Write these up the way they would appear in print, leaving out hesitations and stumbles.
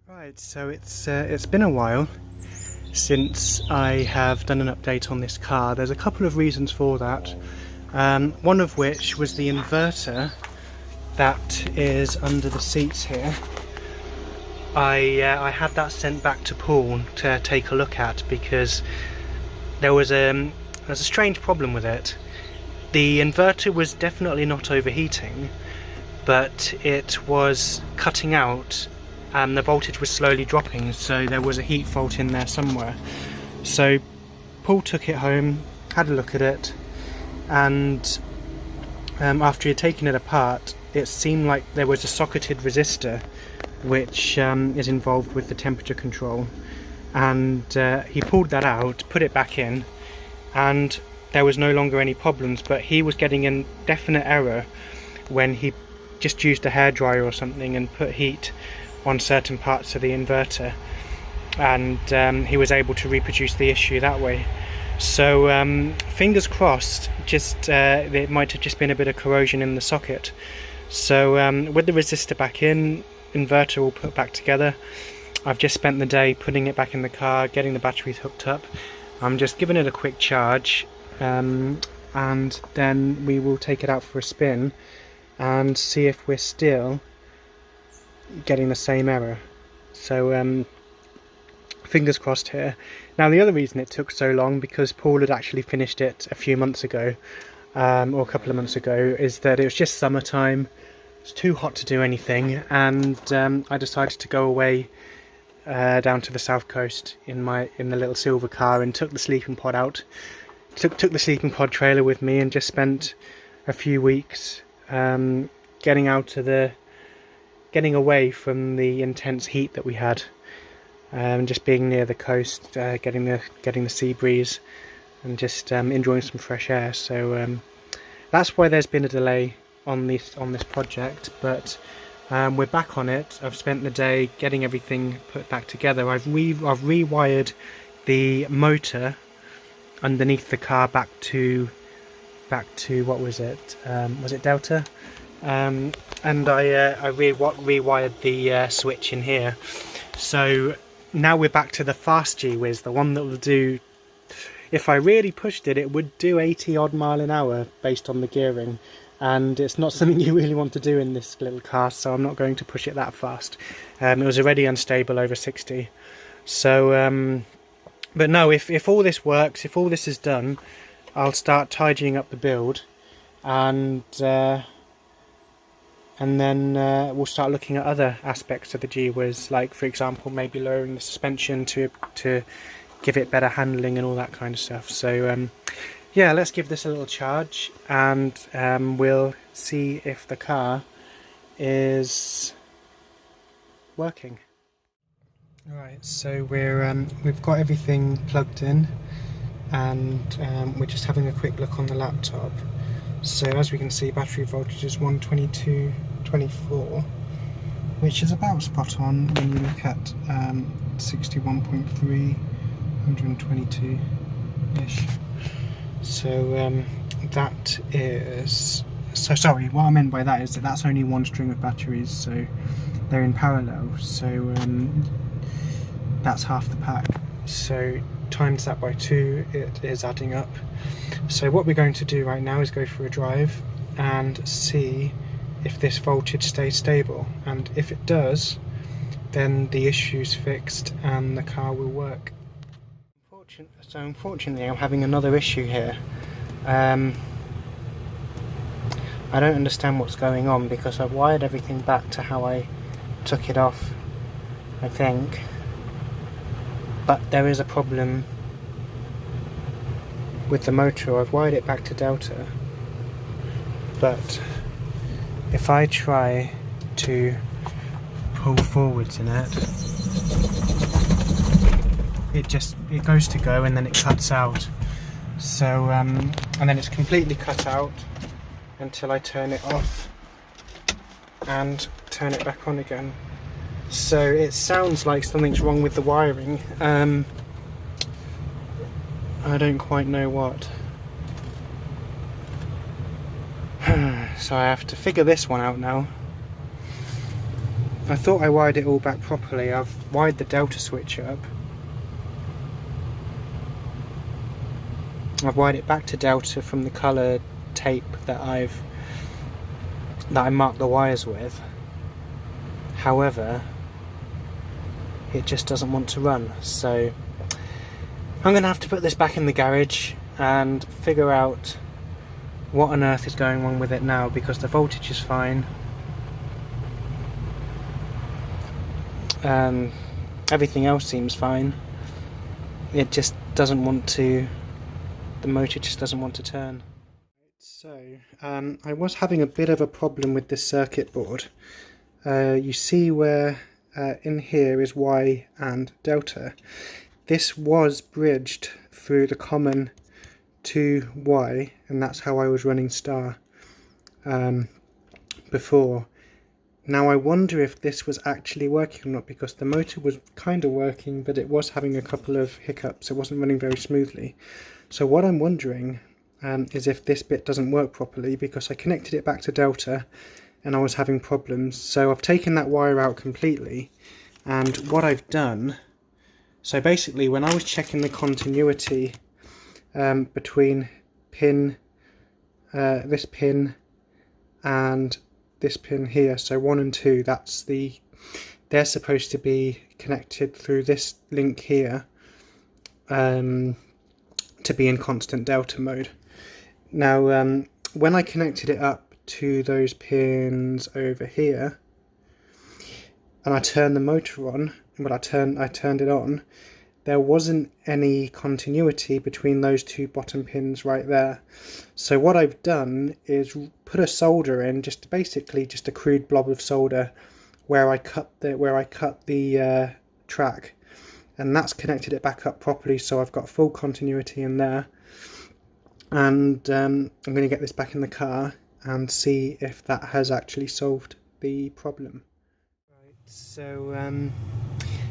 Right, so it's been a while since I have done an update on this car. There's a couple of reasons for that. One of which was the inverter that is under the seats here. I had that sent back to Paul to take a look at because there was a strange problem with it. The inverter was definitely not overheating, but it was cutting out and the voltage was slowly dropping, so there was a heat fault in there somewhere. So Paul took it home, had a look at it, and after he had taken it apart, it seemed like there was a socketed resistor which is involved with the temperature control, and he pulled that out, put it back in, and there was no longer any problems, but he was getting a definite error when he just used a hairdryer or something and put heat on certain parts of the inverter, and he was able to reproduce the issue that way. So fingers crossed, just it might have just been a bit of corrosion in the socket. So with the resistor back in, inverter all put back together, I've just spent the day putting it back in the car, getting the batteries hooked up. I'm just giving it a quick charge, and then we will take it out for a spin and see if we're still getting the same error. So fingers crossed here. Now the other reason it took so long, because Paul had actually finished it a few months ago, or a couple of months ago, is that it was just summertime. It's too hot to do anything, and I decided to go away down to the south coast in the little silver car and took the sleeping pod out. Took the sleeping pod trailer with me and just spent a few weeks getting away from the intense heat that we had, just being near the coast, getting the sea breeze, and just enjoying some fresh air. So that's why there's been a delay on this project, but we're back on it. I've spent the day getting everything put back together. I've rewired the motor underneath the car back to what was it? Was it Delta? And I rewired the switch in here. So now we're back to the fast G-WIZ, the one that will do, if I really pushed it, it would do 80 odd mile an hour based on the gearing, and it's not something you really want to do in this little car, so I'm not going to push it that fast. It was already unstable over 60. So but no, if all this works, if all this is done, I'll start tidying up the build, and then we'll start looking at other aspects of the G-WIZ, like for example maybe lowering the suspension to give it better handling and all that kind of stuff. So yeah, let's give this a little charge, and we'll see if the car is working. Right, so we've got everything plugged in, and we're just having a quick look on the laptop. So as we can see, battery voltage is 122.24, which is about spot on when you look at 61.3, 122-ish. So that is... So sorry, what I meant by that is that that's only one string of batteries, so they're in parallel. So that's half the pack. So times that by 2, it is adding up. So what we're going to do right now is go for a drive and see if this voltage stays stable, and if it does, then the issue's fixed and the car will work. So unfortunately I'm having another issue here. I don't understand what's going on, because I've wired everything back to how I took it off, I think, but there is a problem with the motor. I've wired it back to Delta, but if I try to pull forwards in it, it goes to go and then it cuts out. So and then it's completely cut out until I turn it off and turn it back on again. So it sounds like something's wrong with the wiring. I don't quite know what. So I have to figure this one out now. I thought I wired it all back properly. I've wired the delta switch up. I've wired it back to delta from the colour tape that I marked the wires with. However, it just doesn't want to run, so I'm going to have to put this back in the garage and figure out what on earth is going on with it now, because the voltage is fine. Everything else seems fine. It just doesn't want to, the motor just doesn't want to turn. So, I was having a bit of a problem with this circuit board. You see where in here is Y and delta. This was bridged through the common to Y, and that's how I was running star before. Now I wonder if this was actually working or not, because the motor was kind of working, but it was having a couple of hiccups. It wasn't running very smoothly. So what I'm wondering is if this bit doesn't work properly, because I connected it back to delta and I was having problems. So I've taken that wire out completely, and what I've done, so basically when I was checking the continuity between pin, this pin and this pin here, so 1 and 2, they're supposed to be connected through this link here to be in constant delta mode. Now when I connected it up to those pins over here and I turned the motor on, well I turned it on, there wasn't any continuity between those two bottom pins right there. So what I've done is put a solder in, basically just a crude blob of solder where I cut the track, and that's connected it back up properly, so I've got full continuity in there. And I'm going to get this back in the car and see if that has actually solved the problem. Right, so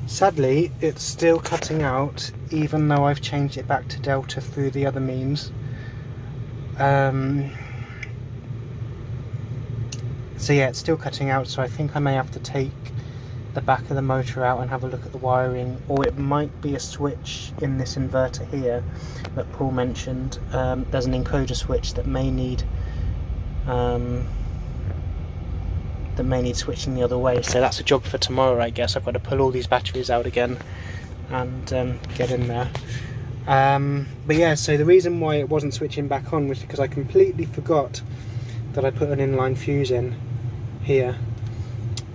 sadly it's still cutting out, even though I've changed it back to delta through the other means. So yeah, it's still cutting out, so I think I may have to take the back of the motor out and have a look at the wiring, or it might be a switch in this inverter here that Paul mentioned. There's an encoder switch that may need switching the other way, so that's a job for tomorrow, I guess. I've got to pull all these batteries out again and get in there. But yeah, so the reason why it wasn't switching back on was because I completely forgot that I put an inline fuse in here,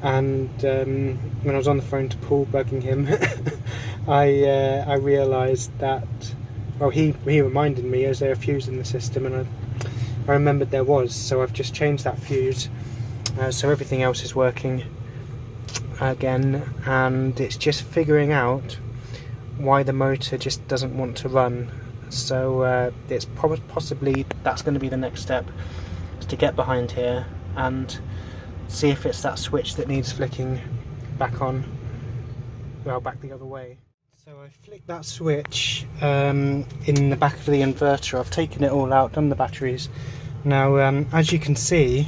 and when I was on the phone to Paul bugging him I realised that, well, he reminded me, is there a fuse in the system, and I remembered there was, so I've just changed that fuse. So everything else is working again, and it's just figuring out why the motor just doesn't want to run. So it's possibly that's going to be the next step, is to get behind here and see if it's that switch that needs flicking back on, well, back the other way. So I flicked that switch in the back of the inverter. I've taken it all out, done the batteries. Now as you can see,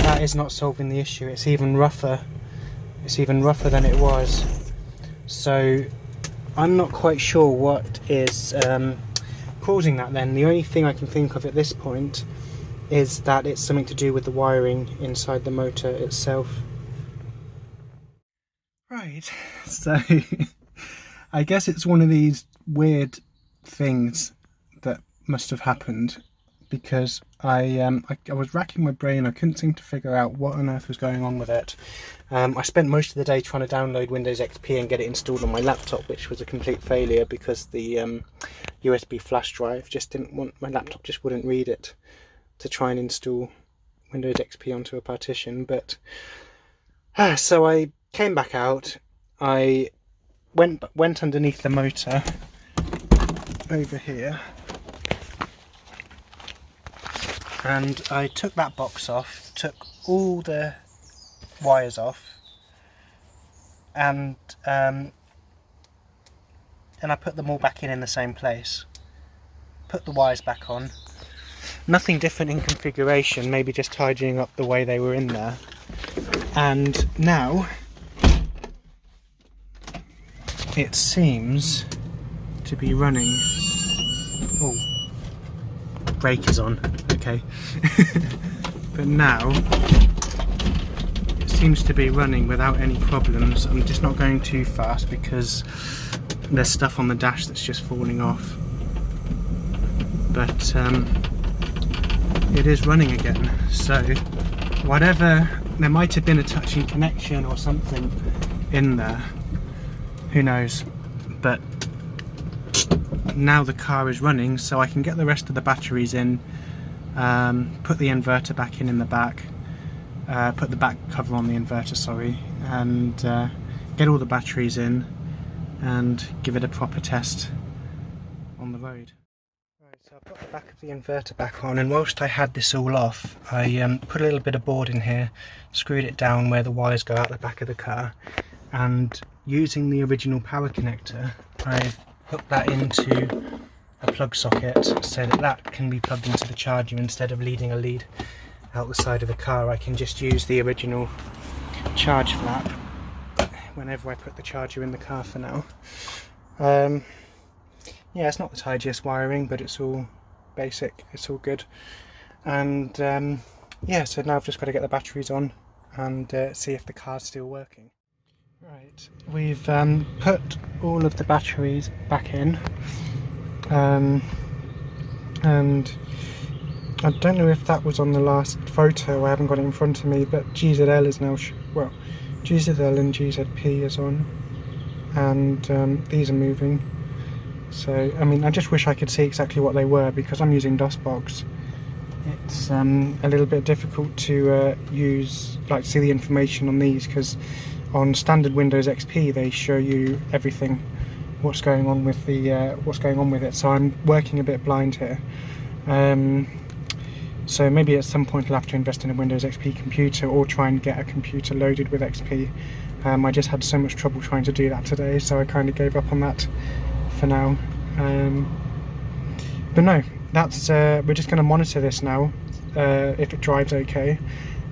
that is not solving the issue. It's even rougher. It's even rougher than it was. So I'm not quite sure what is causing that then. The only thing I can think of at this point is that it's something to do with the wiring inside the motor itself. Right, so I guess it's one of these weird things that must have happened, because I was racking my brain. I couldn't seem to figure out what on earth was going on with it. I spent most of the day trying to download Windows XP and get it installed on my laptop, which was a complete failure because the USB flash drive just didn't want, my laptop just wouldn't read it to try and install Windows XP onto a partition. But so I came back out, I went underneath the motor over here, and I took that box off, took all the wires off, and I put them all back in the same place. Put the wires back on. Nothing different in configuration, maybe just tidying up the way they were in there. and now it seems to be running. Oh, brake is on, okay. But now it seems to be running without any problems. I'm just not going too fast because there's stuff on the dash that's just falling off, but it is running again. So whatever, there might have been a touching connection or something in there, who knows, but now the car is running, so I can get the rest of the batteries in, put the inverter back in the back, put the back cover on the inverter, sorry, and get all the batteries in and give it a proper test on the road. Right, so I've got the back of the inverter back on, and whilst I had this all off, I put a little bit of board in here, screwed it down where the wires go out the back of the car, and using the original power connector, I've hooked that into a plug socket so that that can be plugged into the charger. Instead of leading a lead out the side of the car, I can just use the original charge flap whenever I put the charger in the car for now. Yeah, it's not the tidiest wiring, but it's all basic, it's all good. And yeah, so now I've just got to get the batteries on and see if the car's still working. Right, we've put all of the batteries back in, and I don't know if that was on the last photo, I haven't got it in front of me, but GZL is now, well, GZL and GZP is on, and these are moving. So, I mean, I just wish I could see exactly what they were, because I'm using DOSBox. It's a little bit difficult to see the information on these, because on standard Windows XP they show you everything, what's going on with it. So I'm working a bit blind here. So maybe at some point I'll have to invest in a Windows XP computer, or try and get a computer loaded with XP. I just had so much trouble trying to do that today, so I kind of gave up on that for now. But no, that's we're just going to monitor this now, if it drives okay,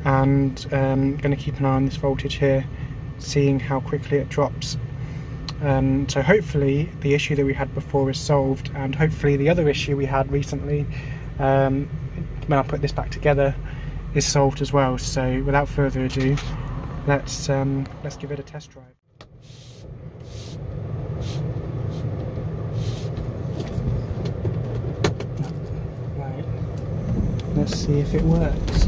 and going to keep an eye on this voltage here, seeing how quickly it drops. So hopefully the issue that we had before is solved, and hopefully the other issue we had recently, when I put this back together, is solved as well. So without further ado, let's give it a test drive. Right, let's see if it works.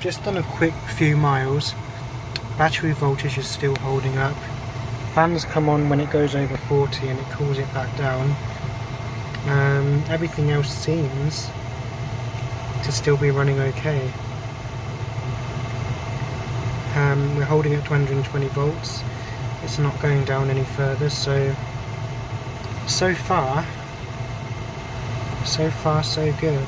just done a quick few miles. Battery voltage is still holding up. Fans come on when it goes over 40 and it cools it back down. Everything else seems to still be running okay. We're holding at 220 volts. It's not going down any further, so far so good.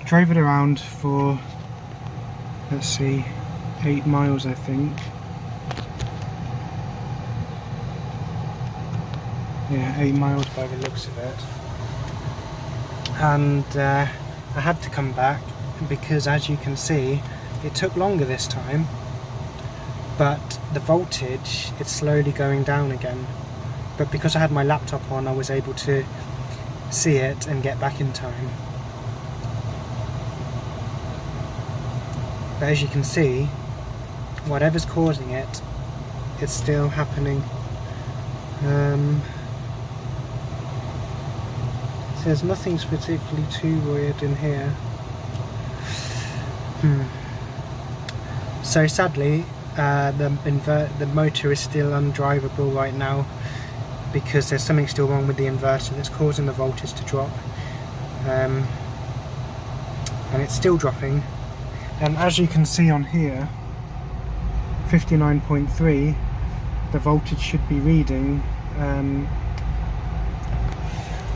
Drove it around for, let's see, 8 miles I think. Yeah, 8 miles by the looks of it. And I had to come back because, as you can see, it took longer this time, but the voltage is slowly going down again. But because I had my laptop on, I was able to see it and get back in time. But as you can see, whatever's causing it, it's still happening. So there's nothing particularly too weird in here. So sadly, the motor is still undrivable right now because there's something still wrong with the inverter that's causing the voltage to drop. And it's still dropping. And as you can see on here, 59.3, the voltage should be reading.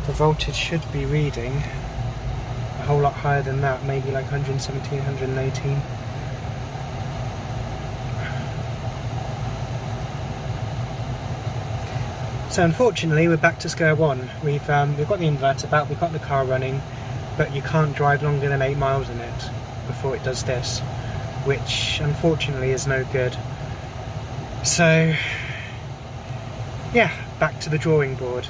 The voltage should be reading a whole lot higher than that, maybe like 117, 118. So unfortunately, we're back to square one. We've got the inverter back, we've got the car running, but you can't drive longer than 8 miles in it before it does this, which unfortunately is no good. So yeah, back to the drawing board.